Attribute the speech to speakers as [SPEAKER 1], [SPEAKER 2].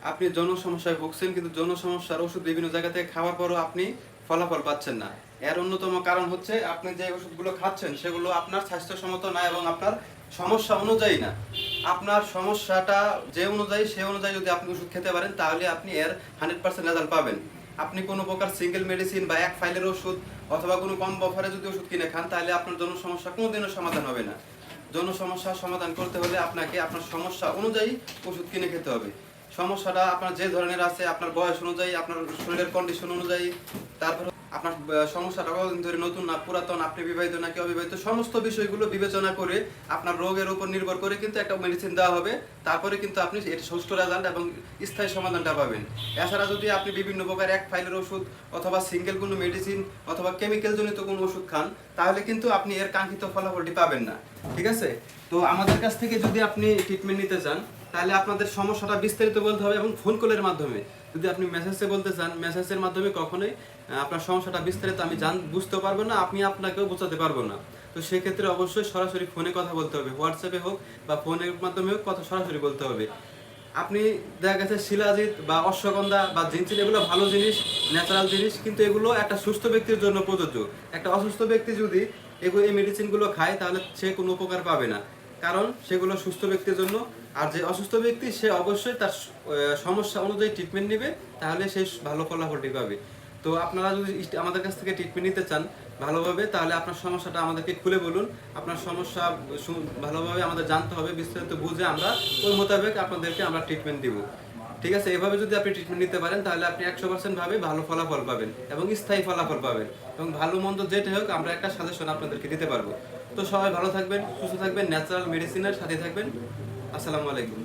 [SPEAKER 1] আপনি যৌন সমস্যায় ভুগছেন, কিন্তু যৌন সমস্যার ওষুধ বিভিন্ন জায়গা থেকে খাওয়ার পরও আপনি ফলাফল পাচ্ছেন না। এর অন্যতম কারণ হচ্ছে আপনি যে ওষুধগুলো খাচ্ছেন সেগুলো আপনার স্বাস্থ্যসম্মত না এবং আপনার সমস্যা অনুযায়ী না। আপনার সমস্যাটা যে অনুযায়ী সে অনুযায়ী যদি আপনি ওষুধ খেতে পারেন তাহলে আপনি এর 100% রেজাল্ট পাবেন। আপনি কোনো প্রকার সিঙ্গেল মেডিসিন বা এক ফাইলের ওষুধ অথবা কোনো কম অফারে যদি ওষুধ কিনে খান তাহলে আপনার যৌন সমস্যা কোনোদিনও সমাধান হবে না। যৌন সমস্যার সমাধান করতে হলে আপনাকে আপনার সমস্যা অনুযায়ী ওষুধ কিনে খেতে হবে। সমস্যাটা আপনার যে ধরনের আছে, আপনার বয়স অনুযায়ী, আপনার শরীরের কন্ডিশন অনুযায়ী, তারপর আপনার সমস্যাটা কতদিন ধরে নতুন না পুরাতন, আপনি বিবাহিত নাকি অবিবাহিত, সমস্ত বিষয়গুলো বিবেচনা করে আপনার রোগের উপর নির্ভর করে কিন্তু একটা মেডিসিন দেওয়া হবে। তারপরে কিন্তু আপনি এর সুষ্ঠু রেজাল্ট এবং স্থায়ী সমাধানটা পাবেন। এছাড়া যদি আপনি বিভিন্ন প্রকার এক ফাইলের ওষুধ অথবা সিঙ্গেল কোনো মেডিসিন অথবা কেমিক্যাল জনিত কোনো ওষুধ খান তাহলে কিন্তু আপনি এর কাঙ্ক্ষিত ফলাফলটি পাবেন না। ঠিক আছে? তো আমাদের কাছ থেকে যদি আপনি ট্রিটমেন্ট নিতে চান তাহলে আপনাদের সমস্যাটা বিস্তারিত বলতে হবে এবং ফোন কলের মাধ্যমে। যদি আপনি মেসেজে বলতে চান, মেসেজের মাধ্যমে কখনোই আপনার সমস্যাটা বিস্তারিত আমি বুঝতে পারবো না, আপনি আপনাকেও বোঝাতে পারবো না। তো সেক্ষেত্রে অবশ্যই সরাসরি ফোনে কথা বলতে হবে, হোয়াটসঅ্যাপে হোক বা ফোনের মাধ্যমে হোক, কথা সরাসরি বলতে হবে। আপনি দেখা গেছে শিলাজিৎ বা অশ্বগন্ধা বা জিনসিন এগুলো ভালো জিনিস, ন্যাচারাল জিনিস, কিন্তু এগুলো একটা সুস্থ ব্যক্তির জন্য প্রযোজ্য। একটা অসুস্থ ব্যক্তি যদি এই মেডিসিনগুলো খায় তাহলে সে কোনো উপকার পাবে না, কারণ সেগুলো সুস্থ ব্যক্তির জন্য। আর যে অসুস্থ ব্যক্তি সে অবশ্যই তার সমস্যা অনুযায়ী ট্রিটমেন্ট নেবে, তাহলে সে ভালো ফলাফলটি পাবে। তো আপনারা যদি আমাদের কাছ থেকে ট্রিটমেন্ট নিতে চান ভালোভাবে, তাহলে আপনার সমস্যাটা আমাদেরকে খুলে বলুন। আপনার সমস্যা ভালোভাবে আমাদের জানতে হবে, বিস্তারিত বুঝে আমরা ওই মোতাবেক আপনাদেরকে আমরা ট্রিটমেন্ট দিব। ঠিক আছে? এভাবে যদি আপনি ট্রিটমেন্ট নিতে পারেন তাহলে আপনি 100% ভাবে ভালো ফলাফল পাবেন এবং স্থায়ী ফলাফল পাবেন, এবং ভালো মন্দ যেটা হোক আমরা একটা সাজেশন আপনাদেরকে দিতে পারবো। তো সবাই ভালো থাকবেন, সুস্থ থাকবেন, ন্যাচারাল মেডিসিনের সাথে থাকবেন। আসসালামু আলাইকুম।